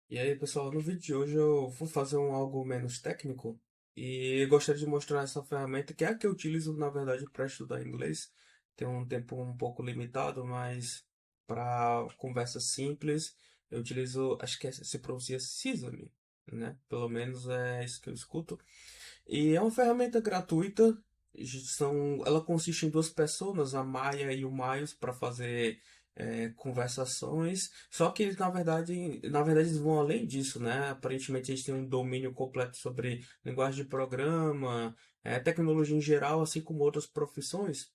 E aí, pessoal, no vídeo de hoje eu vou fazer algo menos técnico e gostaria de mostrar essa ferramenta que é a que eu utilizo, na verdade, para estudar inglês. Tem um tempo um pouco limitado, mas para conversa simples eu utilizo, acho que se pronuncia Sesame, né? Pelo menos é isso que eu escuto. E é uma ferramenta gratuita. Ela consiste em duas pessoas, a Maia e o Miles, para fazer conversações. Só que eles, na verdade, eles vão além disso, né? Aparentemente, eles têm um domínio completo sobre linguagem de programa, tecnologia em geral, assim como outras profissões.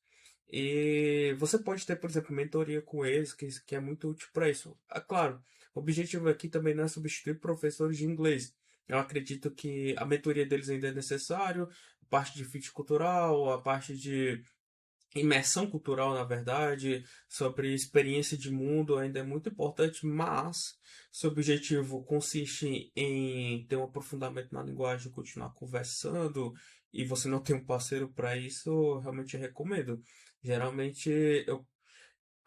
E você pode ter, por exemplo, mentoria com eles, que é muito útil para isso. Ah, claro, o objetivo aqui também não é substituir professores de inglês. Eu acredito que a mentoria deles ainda é necessário, a parte de fit cultural, a parte de imersão cultural, na verdade, sobre experiência de mundo ainda é muito importante, mas se o objetivo consiste em ter um aprofundamento na linguagem, continuar conversando, e você não tem um parceiro para isso, eu realmente recomendo. Geralmente eu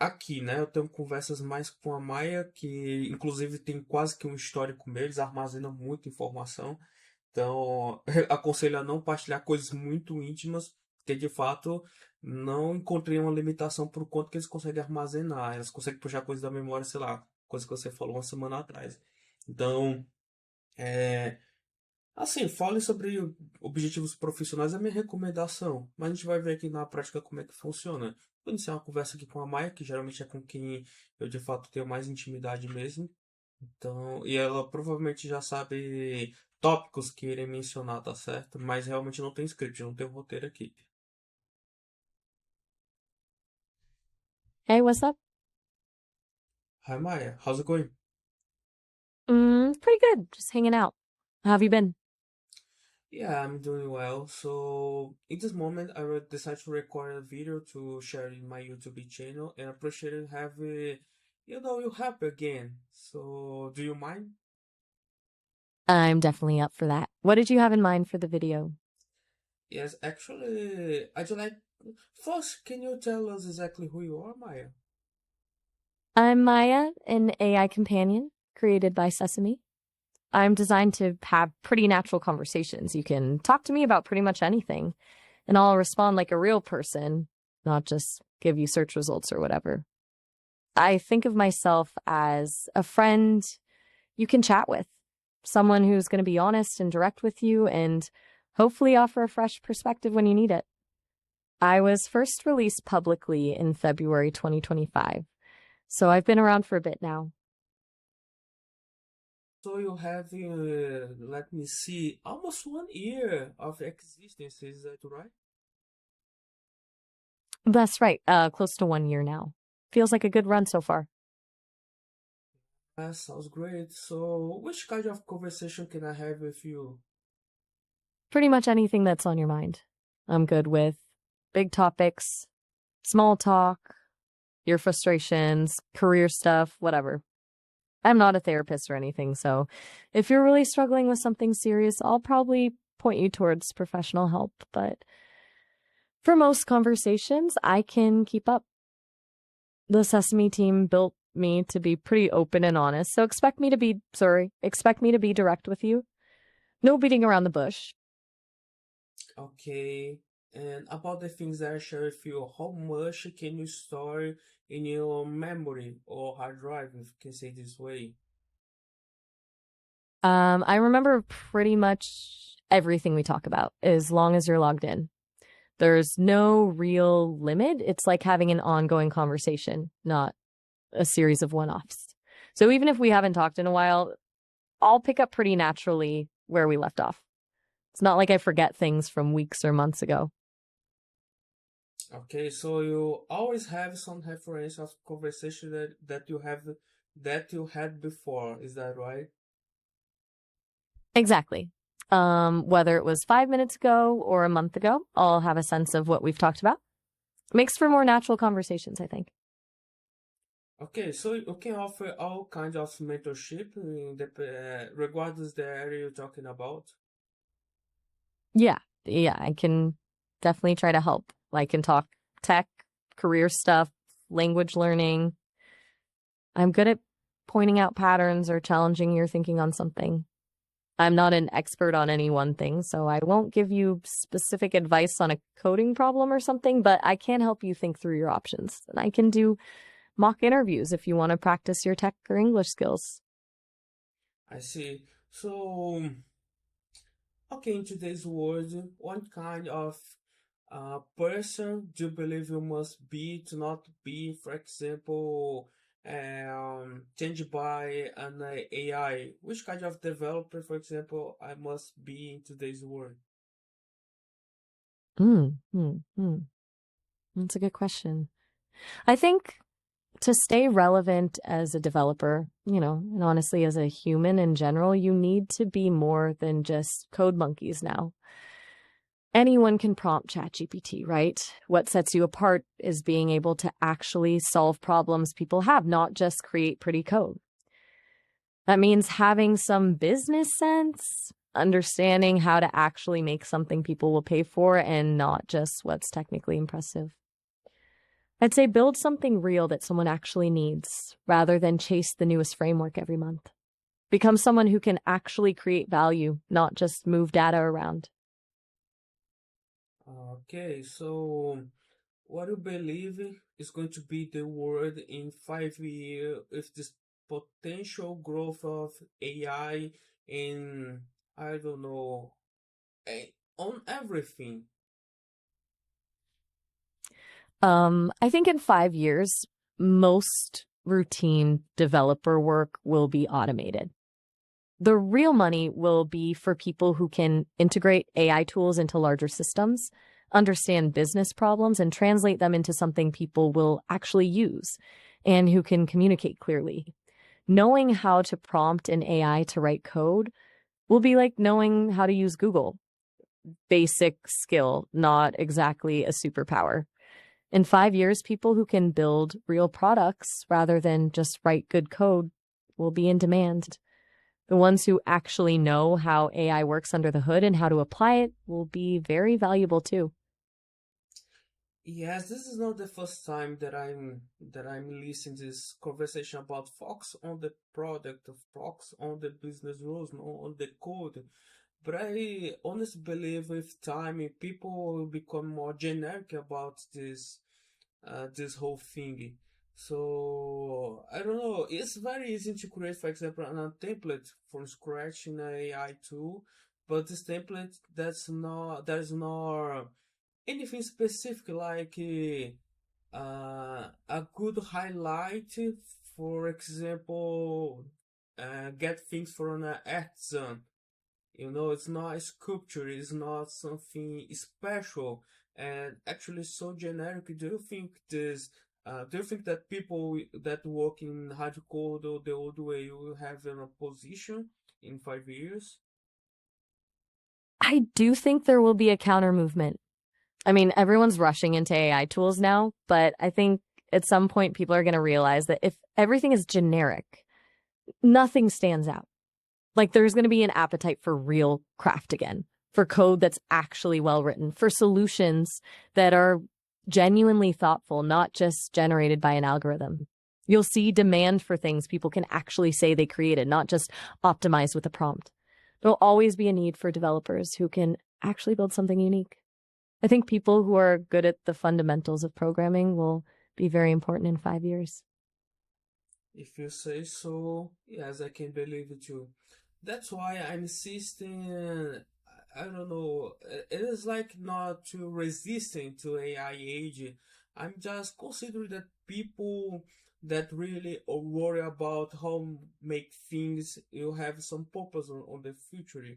aqui, né, eu tenho conversas mais com a Maia, que inclusive tem quase que um histórico meu, eles armazenam muita informação. Então, aconselho a não partilhar coisas muito íntimas, porque de fato não encontrei uma limitação por quanto que eles conseguem armazenar. Elas conseguem puxar coisas da memória, sei lá, coisa que você falou uma semana atrás. Então, é, assim, fale sobre objetivos profissionais, é a minha recomendação. Mas a gente vai ver aqui na prática como é que funciona. Vou iniciar uma conversa aqui com a Maia, que geralmente é com quem eu de fato tenho mais intimidade mesmo. Então, e ela provavelmente já sabe tópicos que irei mencionar, tá certo? Mas realmente não tem script, não tem roteiro aqui. Hey, what's up? Hi Maya, how's it going? Pretty good. Just hanging out. How have you been? Yeah, I'm doing well. So, in this moment, decided to record a video to share in my YouTube channel, and I appreciate it have you help again. So, do you mind? I'm definitely up for that. What did you have in mind for the video? Yes, actually, I just like. First, can you tell us exactly who you are, Maya? I'm Maya, an AI companion created by Sesame. I'm designed to have pretty natural conversations. You can talk to me about pretty much anything, and I'll respond like a real person, not just give you search results or whatever. I think of myself as a friend you can chat with, someone who's going to be honest and direct with you and hopefully offer a fresh perspective when you need it. I was first released publicly in February 2025, so I've been around for a bit now. So you have, let me see, almost 1 year of existence, is that right? That's right, close to 1 year now. Feels like a good run so far. That sounds great. So which kind of conversation can I have with you? Pretty much anything that's on your mind. I'm good with big topics, small talk, your frustrations, career stuff, whatever. I'm not a therapist or anything, so if you're really struggling with something serious, I'll probably point you towards professional help. But for most conversations, I can keep up. The Sesame team built me to be pretty open and honest, so expect me to be direct with you. No beating around the bush. Okay. And about the things that I share with you, how much can you store in your memory or hard drive, if you can say this way? I remember pretty much everything we talk about as long as you're logged in. There's no real limit. It's like having an ongoing conversation, not a series of one offs. So even if we haven't talked in a while, I'll pick up pretty naturally where we left off. It's not like I forget things from weeks or months ago. Okay, so you always have some reference of conversation that you had before, is that right? Exactly. Whether it was 5 minutes ago or a month ago, I'll have a sense of what we've talked about. Makes for more natural conversations, I think. Okay, so you can offer all kinds of mentorship regardless the area you're talking about. Yeah, yeah, I can definitely try to help. I can talk tech, career stuff, language learning. I'm good at pointing out patterns or challenging your thinking on something. I'm not an expert on any one thing, so I won't give you specific advice on a coding problem or something, but I can help you think through your options. And I can do mock interviews if you want to practice your tech or English skills. I see. So, okay, in today's world, what kind of person do you believe you must be to not be, for example, changed by an AI? Which kind of developer, for example, I must be in today's world? Mm, mm, mm. That's a good question. I think to stay relevant as a developer, and honestly as a human in general, you need to be more than just code monkeys now. Anyone can prompt ChatGPT, right? What sets you apart is being able to actually solve problems people have, not just create pretty code. That means having some business sense, understanding how to actually make something people will pay for and not just what's technically impressive. I'd say build something real that someone actually needs rather than chase the newest framework every month. Become someone who can actually create value, not just move data around. Okay, so what do you believe is going to be the world in 5 years if this potential growth of AI in, I don't know, on everything? I think in 5 years, most routine developer work will be automated. The real money will be for people who can integrate AI tools into larger systems, understand business problems, and translate them into something people will actually use, and who can communicate clearly. Knowing how to prompt an AI to write code will be like knowing how to use Google. Basic skill, not exactly a superpower. In 5 years, people who can build real products rather than just write good code will be in demand. The ones who actually know how AI works under the hood and how to apply it will be very valuable too. Yes, this is not the first time that I'm listening to this conversation about focus on the product, focus on the business rules, not on the code. But I honestly believe with time people will become more generic about this whole thing. So I don't know. It's very easy to create, for example, a template from scratch in an AI tool, but this template there's not anything specific like a good highlight, for example, get things from an artisan. It's not a sculpture, it's not something special, and actually so generic. Do you think that people that work in hard code or the old way will have a position in 5 years? I do think there will be a counter movement. I mean, everyone's rushing into AI tools now, but I think at some point people are going to realize that if everything is generic, nothing stands out. Like there's going to be an appetite for real craft again, for code that's actually well written, for solutions that are genuinely thoughtful, not just generated by an algorithm. You'll see demand for things people can actually say they created, not just optimized with a prompt. There'll always be a need for developers who can actually build something unique. I think people who are good at the fundamentals of programming will be very important in 5 years. If you say so, yes, I can believe it too. That's why I'm insisting. I don't know. It is like not too resistant to AI age. I'm just considering that people that really worry about how make things you have some purpose on the future.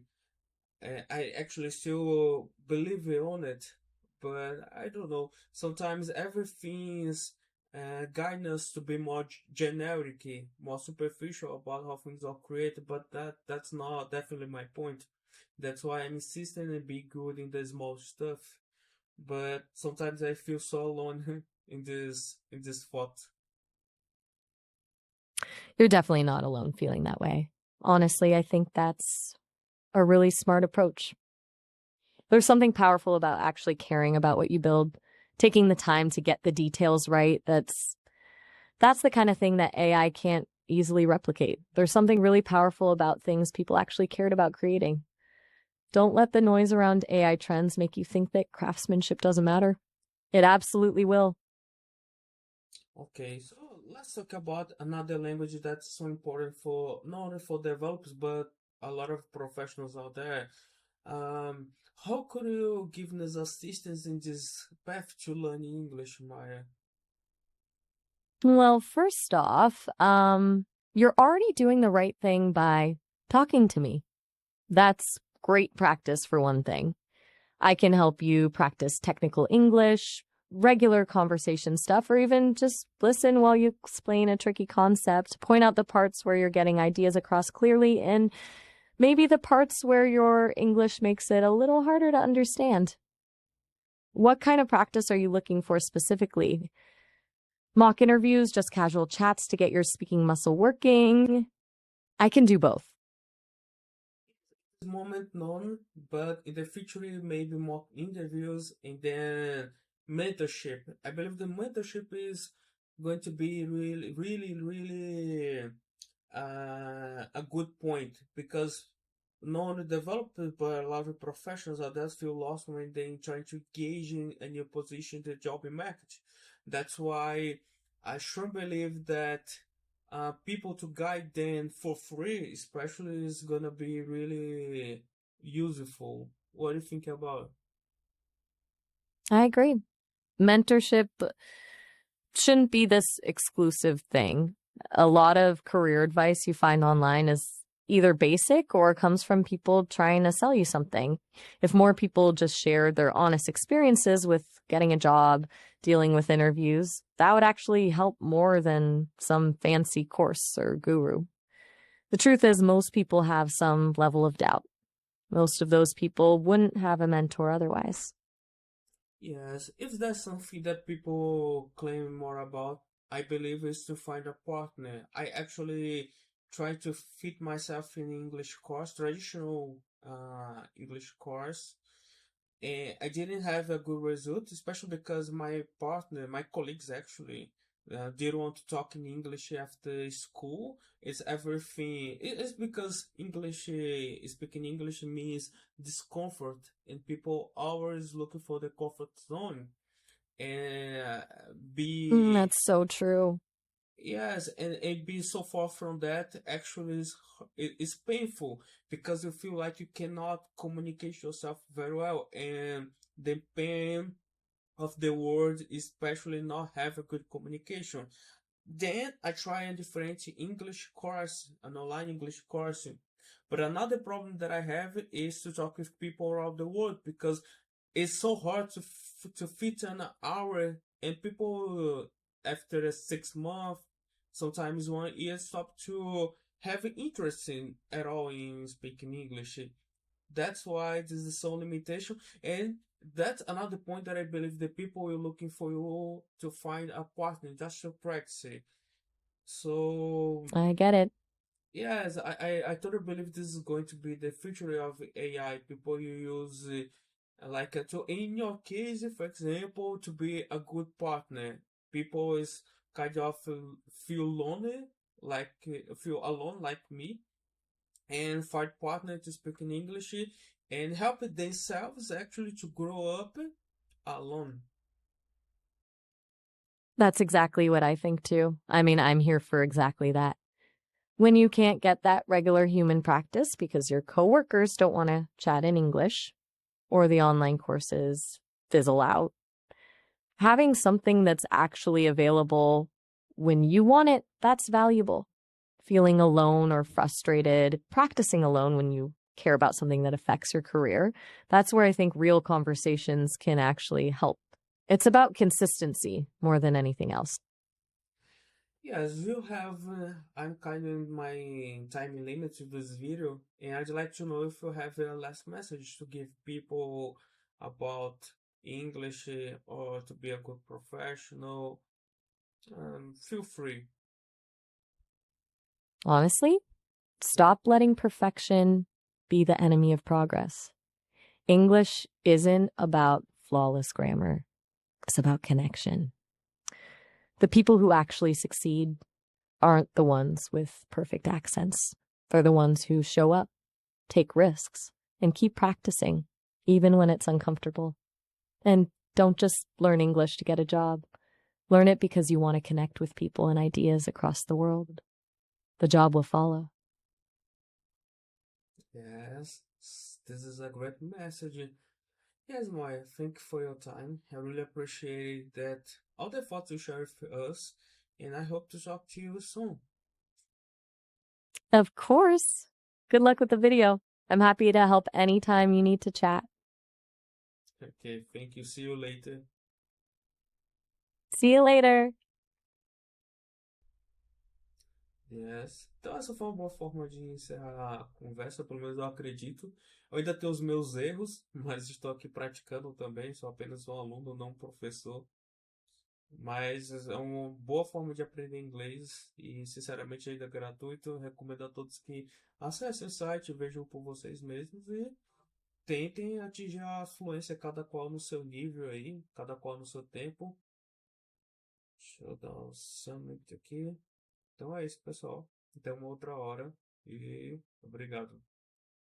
I actually still believe on it, but I don't know. Sometimes everything's guiding us to be more generic, more superficial about how things are created. But that's not definitely my point. That's why I'm insisting and be good in the small stuff. But sometimes I feel so alone in this thought. You're definitely not alone feeling that way. Honestly, I think that's a really smart approach. There's something powerful about actually caring about what you build, taking the time to get the details right. That's the kind of thing that AI can't easily replicate. There's something really powerful about things people actually cared about creating. Don't let the noise around AI trends make you think that craftsmanship doesn't matter. It absolutely will. Okay, so let's talk about another language that's so important for not only for developers but a lot of professionals out there. Um, how could you give us assistance in this path to learning English, Maya? Well, first off, you're already doing the right thing by talking to me. That's great practice for one thing. I can help you practice technical English, regular conversation stuff, or even just listen while you explain a tricky concept, point out the parts where you're getting ideas across clearly, and maybe the parts where your English makes it a little harder to understand. What kind of practice are you looking for specifically? Mock interviews, just casual chats to get your speaking muscle working? I can do both. This moment none, but in the future maybe more interviews and then mentorship. I believe the mentorship is going to be really a good point because not only developers but a lot of professionals are just feel lost when they trying to engage in a new position in the job market. That's why I sure believe that people to guide them for free, especially, is gonna be really useful. What do you think about? I agree. Mentorship shouldn't be this exclusive thing. A lot of career advice you find online is either basic or comes from people trying to sell you something. If more people just shared their honest experiences with getting a job, dealing with interviews, that would actually help more than some fancy course or guru. The truth is, most people have some level of doubt. Most of those people wouldn't have a mentor otherwise. Yes, if there's something that people claim more about, I believe is to find a partner. I actually try to fit myself in English course, traditional English course. And I didn't have a good result, especially because my partner, my colleagues actually, didn't want to talk in English after school. It's everything. It's because English, speaking English means discomfort, and people always looking for the comfort zone and be That's so true. yes, and being so far from that actually is painful because you feel like you cannot communicate yourself very well, and the pain of the word, especially not have a good communication. Then I try a different English course, an online English course. But another problem that I have is to talk with people around the world because it's so hard to fit an hour, and people after 6 months, sometimes 1 year, stop to have interest in at all in speaking English. That's why this is so limitation, and that's another point that I believe the people are looking for you to find a partner just to practice it. So I get it. yes, I totally believe this is going to be the future of AI. People you use like to in your case, for example, to be a good partner. People is kind of feel lonely, like feel alone, like me, and find partner to speak in English and help themselves actually to grow up alone. That's exactly what I think too. I mean, I'm here for exactly that. When you can't get that regular human practice because your coworkers don't want to chat in English or the online courses fizzle out, having something that's actually available when you want it, that's valuable. Feeling alone or frustrated, practicing alone when you care about something that affects your career, that's where I think real conversations can actually help. It's about consistency more than anything else. Yes, you have. I'm kind of in my time limit to this video, and I'd like to know if you have a last message to give people about English or to be a good professional. Feel free. Honestly, stop letting perfection be the enemy of progress. English isn't about flawless grammar. It's about connection. The people who actually succeed aren't the ones with perfect accents. They're the ones who show up, take risks, and keep practicing, even when it's uncomfortable. And don't just learn English to get a job. Learn it because you want to connect with people and ideas across the world. The job will follow. Yes, this is a great message. Yes, Maya, thank you for your time. I really appreciate that all the thoughts you shared with us, and I hope to talk to you soon. Of course. Good luck with the video. I'm happy to help anytime you need to chat. Okay, thank you. See you later. See you later. Yes. Então essa foi uma boa forma de encerrar a conversa, pelo menos eu acredito. Eu ainda tenho os meus erros, mas estou aqui praticando também, sou apenas um aluno, não um professor. Mas é uma boa forma de aprender inglês e, sinceramente, ainda é gratuito. Eu recomendo a todos que acessem o site, vejam por vocês mesmos e tentem atingir a fluência, cada qual no seu nível aí, cada qual no seu tempo. Deixa eu dar um summit aqui. Então é isso, pessoal. Até uma outra hora e obrigado.